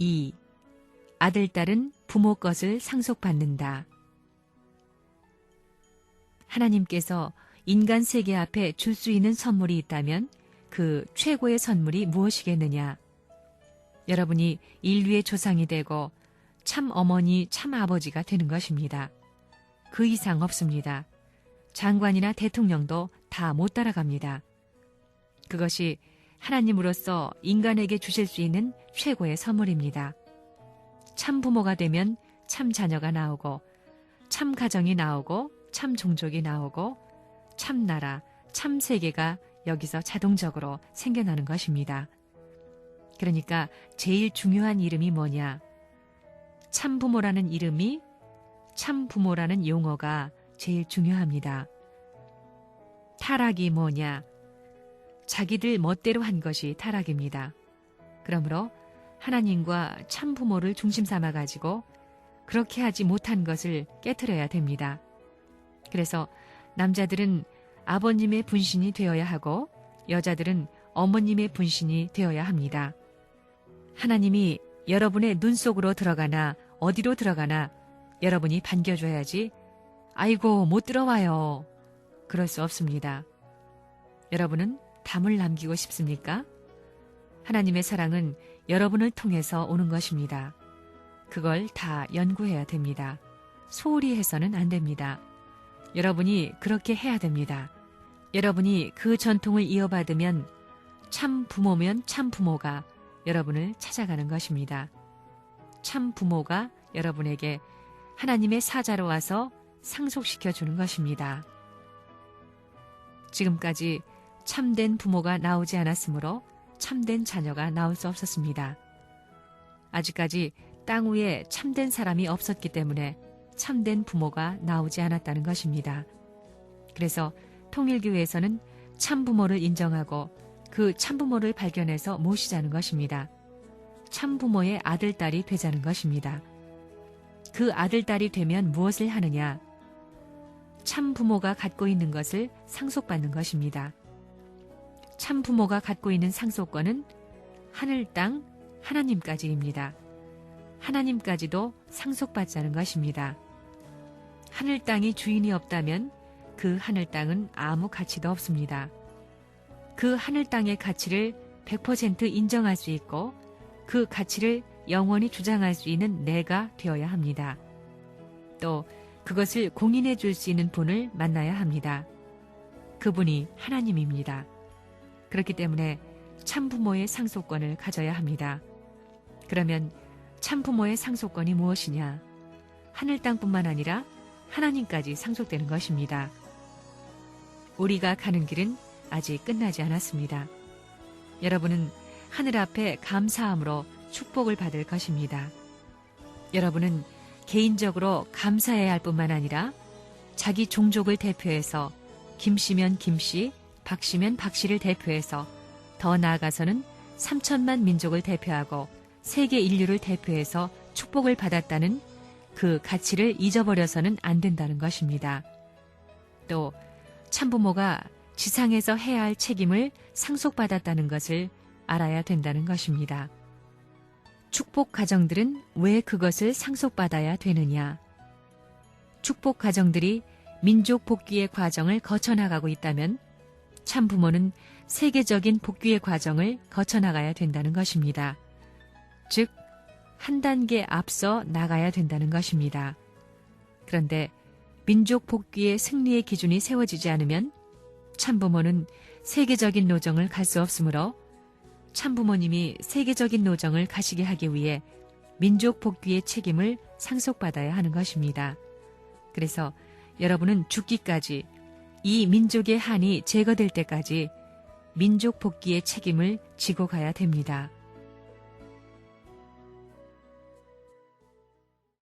2. 아들, 딸은 부모 것을 상속받는다. 하나님께서 인간 세계 앞에 줄 수 있는 선물이 있다면 그 최고의 선물이 무엇이겠느냐? 여러분이 인류의 조상이 되고 참 어머니, 참 아버지가 되는 것입니다. 그 이상 없습니다. 장관이나 대통령도 다 못 따라갑니다. 그것이 하나님으로서 인간에게 주실 수 있는 최고의 선물입니다. 참 부모가 되면 참 자녀가 나오고, 참 가정이 나오고, 참 종족이 나오고, 참 나라, 참 세계가 여기서 자동적으로 생겨나는 것입니다. 그러니까 제일 중요한 이름이 뭐냐? 참 부모라는 이름이, 참 부모라는 용어가 제일 중요합니다. 타락이 뭐냐? 자기들 멋대로 한 것이 타락입니다. 그러므로 하나님과 참 부모를 중심 삼아가지고 그렇게 하지 못한 것을 깨트려야 됩니다. 그래서 남자들은 아버님의 분신이 되어야 하고 여자들은 어머님의 분신이 되어야 합니다. 하나님이 여러분의 눈 속으로 들어가나 어디로 들어가나 여러분이 반겨줘야지 아이고 못 들어와요. 그럴 수 없습니다. 여러분은 담을 남기고 싶습니까? 하나님의 사랑은 여러분을 통해서 오는 것입니다. 그걸 다 연구해야 됩니다. 소홀히 해서는 안 됩니다. 여러분이 그렇게 해야 됩니다. 여러분이 그 전통을 이어받으면 참 부모면 참 부모가 여러분을 찾아가는 것입니다. 참 부모가 여러분에게 하나님의 사자로 와서 상속시켜 주는 것입니다. 지금까지 참된 부모가 나오지 않았으므로 참된 자녀가 나올 수 없었습니다. 아직까지 땅 위에 참된 사람이 없었기 때문에 참된 부모가 나오지 않았다는 것입니다. 그래서 통일교회에서는 참부모를 인정하고 그 참부모를 발견해서 모시자는 것입니다. 참부모의 아들, 딸이 되자는 것입니다. 그 아들, 딸이 되면 무엇을 하느냐? 참부모가 갖고 있는 것을 상속받는 것입니다. 참부모가 갖고 있는 상속권은 하늘, 땅, 하나님까지입니다. 하나님까지도 상속받자는 것입니다. 하늘 땅이 주인이 없다면 그 하늘 땅은 아무 가치도 없습니다. 그 하늘 땅의 가치를 100% 인정할 수 있고 그 가치를 영원히 주장할 수 있는 내가 되어야 합니다. 또 그것을 공인해 줄 수 있는 분을 만나야 합니다. 그분이 하나님입니다. 그렇기 때문에 참부모의 상속권을 가져야 합니다. 그러면 참부모의 상속권이 무엇이냐? 하늘 땅뿐만 아니라 하나님까지 상속되는 것입니다. 우리가 가는 길은 아직 끝나지 않았습니다. 여러분은 하늘 앞에 감사함으로 축복을 받을 것입니다. 여러분은 개인적으로 감사해야 할 뿐만 아니라 자기 종족을 대표해서 김씨면 김씨, 박씨면 박씨를 대표해서 더 나아가서는 3천만 민족을 대표하고 세계 인류를 대표해서 축복을 받았다는 그 가치를 잊어버려서는 안 된다는 것입니다. 또 참부모가 지상에서 해야 할 책임을 상속받았다는 것을 알아야 된다는 것입니다. 축복 가정들은 왜 그것을 상속받아야 되느냐? 축복 가정들이 민족 복귀의 과정을 거쳐나가고 있다면 참부모는 세계적인 복귀의 과정을 거쳐나가야 된다는 것입니다. 즉, 한 단계 앞서 나가야 된다는 것입니다. 그런데 민족 복귀의 승리의 기준이 세워지지 않으면 참부모는 세계적인 노정을 갈 수 없으므로 참부모님이 세계적인 노정을 가시게 하기 위해 민족 복귀의 책임을 상속받아야 하는 것입니다. 그래서 여러분은 죽기까지 이 민족의 한이 제거될 때까지 민족 복귀의 책임을 지고 가야 됩니다.